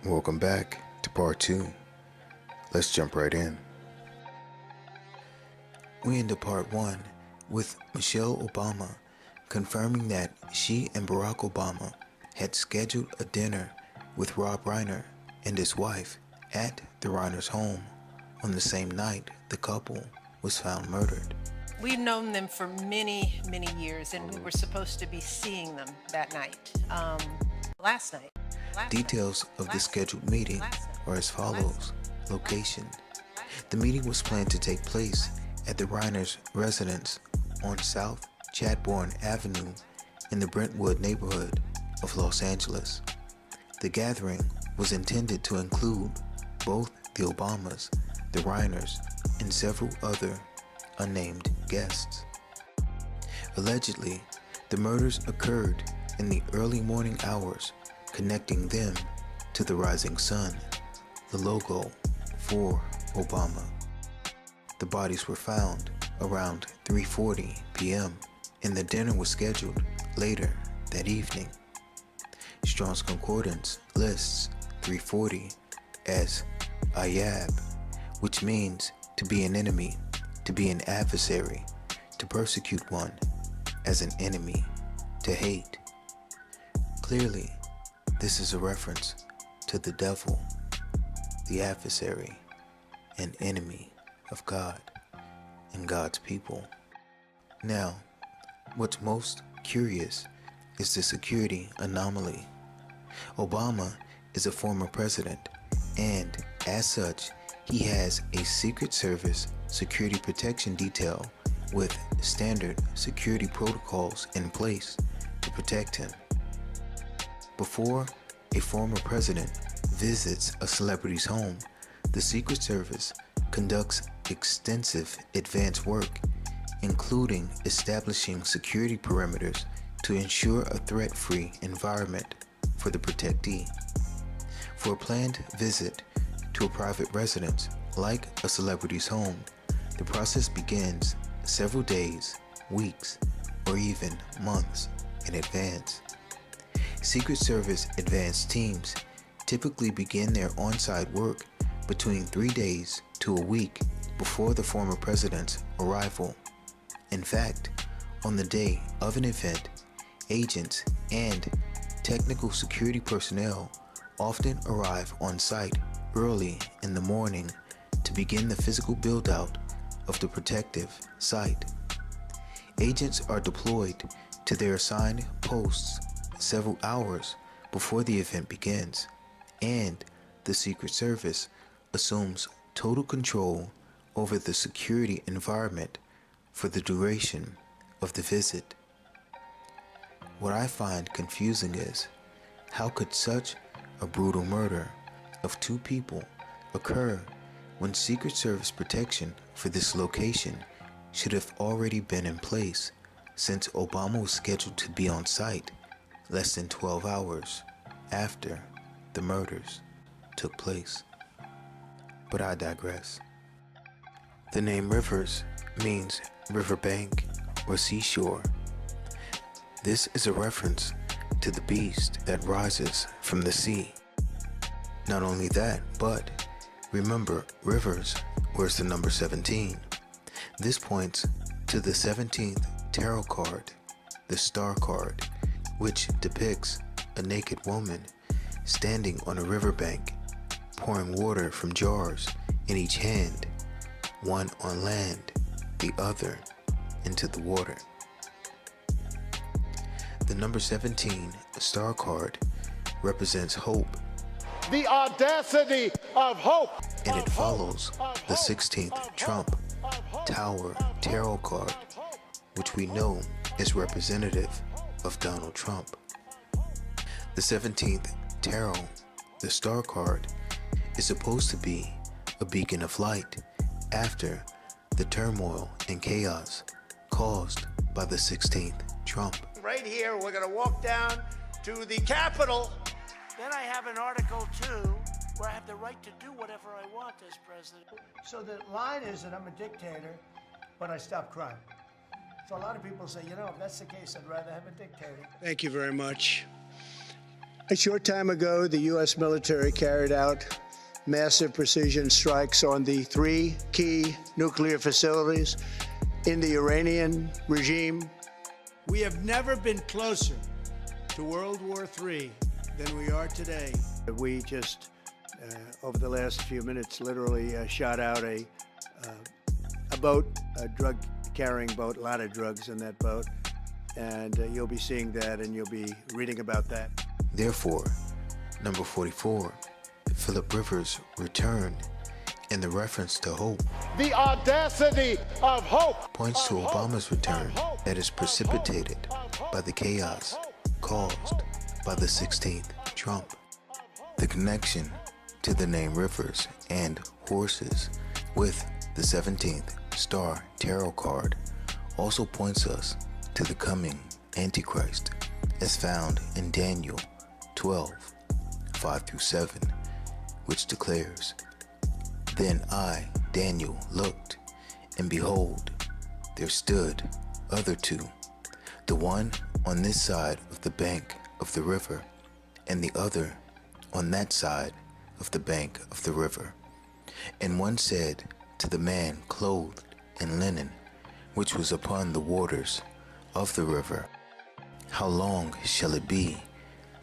Welcome back to part 2. Let's jump right in. We ended part 1 with Michelle Obama confirming that she and Barack Obama had scheduled a dinner with Rob Reiner and his wife at the Reiner's home on the same night the couple was found murdered. We've known them for many, many years, and we were supposed to be seeing them that night, last night. Details of the scheduled meeting are as follows. Location. The meeting was planned to take place at the Reiner's residence on South Chadbourne Avenue in the Brentwood neighborhood of Los Angeles. The gathering was intended to include both the Obamas, the Reiners, and several other unnamed guests. Allegedly, the murders occurred in the early morning hours, connecting them to the rising sun, the logo for Obama. The bodies were found around 3:40 p.m. and the dinner was scheduled later that evening. Strong's Concordance lists 340 as ayab, which means to be an enemy, to be an adversary, to persecute one, as an enemy, to hate. Clearly, this is a reference to the devil, the adversary, an enemy of God and God's people. Now, what's most curious is the security anomaly. Obama is a former president, and as such, he has a Secret Service security protection detail with standard security protocols in place to protect him. Before a former president visits a celebrity's home, the Secret Service conducts extensive advance work, including establishing security perimeters to ensure a threat-free environment for the protectee. For a planned visit to a private residence, like a celebrity's home, the process begins several days, weeks, or even months in advance. Secret Service advance teams typically begin their on-site work between 3 days to a week before the former president's arrival. In fact, on the day of an event, agents and technical security personnel often arrive on site early in the morning to begin the physical build-out of the protective site. Agents are deployed to their assigned posts several hours before the event begins, and the Secret Service assumes total control over the security environment for the duration of the visit. What I find confusing is, how could such a brutal murder of 2 people occur when Secret Service protection for this location should have already been in place, since Obama was scheduled to be on site less than 12 hours after the murders took place. But I digress. The name Rivers means riverbank or seashore. This is a reference to the beast that rises from the sea. Not only that, but remember, Rivers wears the number 17. This points to the 17th tarot card, the Star card, which depicts a naked woman standing on a riverbank, pouring water from jars in each hand, one on land, the other into the water. The number 17 Star card represents hope. The audacity of hope. And it follows the 16th Trump Tower Tarot card, which we know is representative of Donald Trump. The 17th Tarot, the Star card, is supposed to be a beacon of light after the turmoil and chaos caused by the 16th Trump. Right here, we're going to walk down to the Capitol. Then I have an Article 2 where I have the right to do whatever I want as president. So the line is that I'm a dictator, but I stop crime. So a lot of people say, you know, if that's the case, I'd rather have a dictator. Thank you very much. A short time ago, the U.S. military carried out massive precision strikes on the 3 key nuclear facilities in the Iranian regime. We have never been closer to World War III than we are today. We just, over the last few minutes, literally shot out a boat, a drug-carrying boat, a lot of drugs in that boat, and you'll be seeing that and you'll be reading about that. Therefore, number 44, Philip Rivers returned in the reference to hope. The audacity of hope Points to Obama's return that is precipitated by the chaos caused by the 16th Trump. The connection to the name Rivers and horses with the 17th star tarot card also points us to the coming Antichrist as found in Daniel 12, 5-7, which declares, "Then I, Daniel, looked, and behold, there stood other two, the one on this side of the bank of the river, and the other on that side of the bank of the river. And one said to the man clothed in linen, which was upon the waters of the river, How long shall it be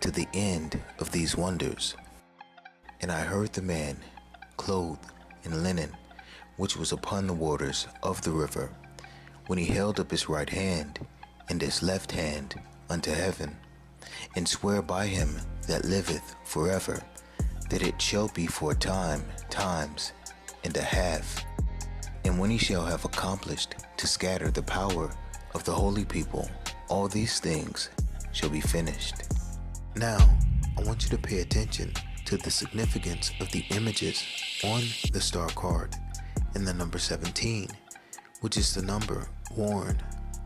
to the end of these wonders? And I heard the man clothed in linen, which was upon the waters of the river, when he held up his right hand and his left hand unto heaven, and swear by him that liveth forever, that it shall be for a time, times, and a half. And when he shall have accomplished to scatter the power of the holy people, all these things shall be finished." Now, I want you to pay attention to the significance of the images on the star card in the number 17, which is the number worn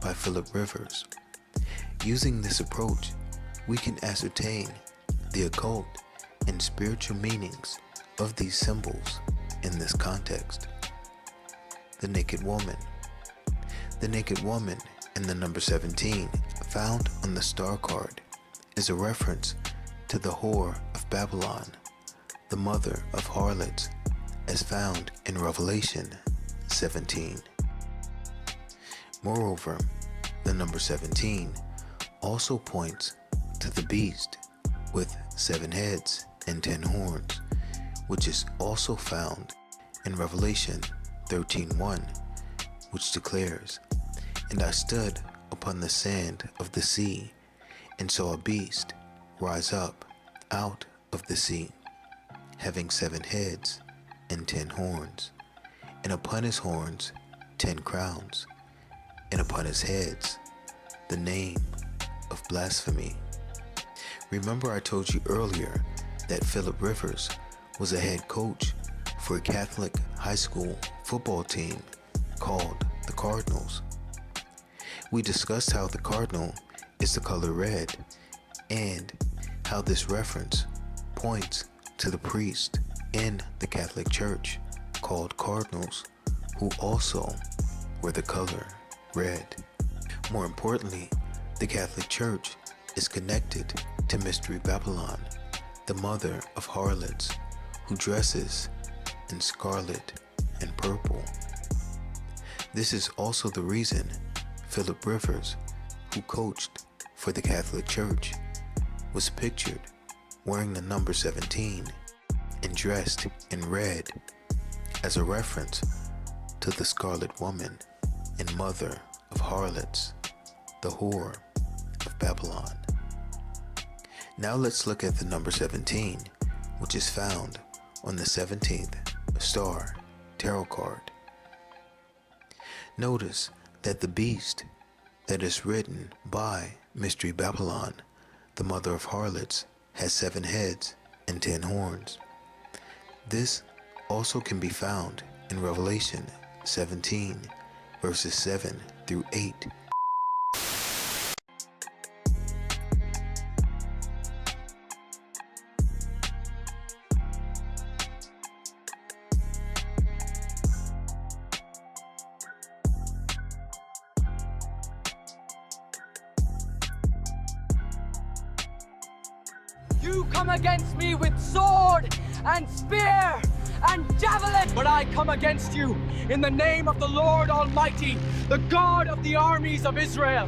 by Philip Rivers. Using this approach, we can ascertain the occult and spiritual meanings of these symbols in this context. The naked woman. The naked woman in the number 17 found on the star card is a reference to the whore of Babylon, the mother of harlots, as found in Revelation 17. Moreover, the number 17 also points to the beast with 7 heads and 10 horns, which is also found in Revelation 13:1, which declares, "And I stood upon the sand of the sea, and saw a beast rise up out of the sea, having 7 heads and 10 horns, and upon his horns 10 crowns, and upon his heads the name of blasphemy." Remember, I told you earlier that Philip Rivers was a head coach for a Catholic high school football team called the Cardinals. We discussed how the cardinal is the color red, and how this reference points to the priest in the Catholic Church called cardinals, who also wear the color red. More importantly, the Catholic Church is connected to Mystery Babylon, the mother of harlots, who dresses in scarlet and purple. This is also the reason Philip Rivers, who coached for the Catholic Church, was pictured wearing the number 17 and dressed in red as a reference to the Scarlet Woman and mother of harlots, the whore of Babylon. Now let's look at the number 17, which is found on the 17th star tarot card. Notice that the beast that is written by Mystery Babylon, the mother of harlots, has 7 heads and 10 horns. This also can be found in Revelation 17, verses 7-8. You come against me with sword and spear and javelin, but I come against you in the name of the Lord Almighty, the God of the armies of Israel.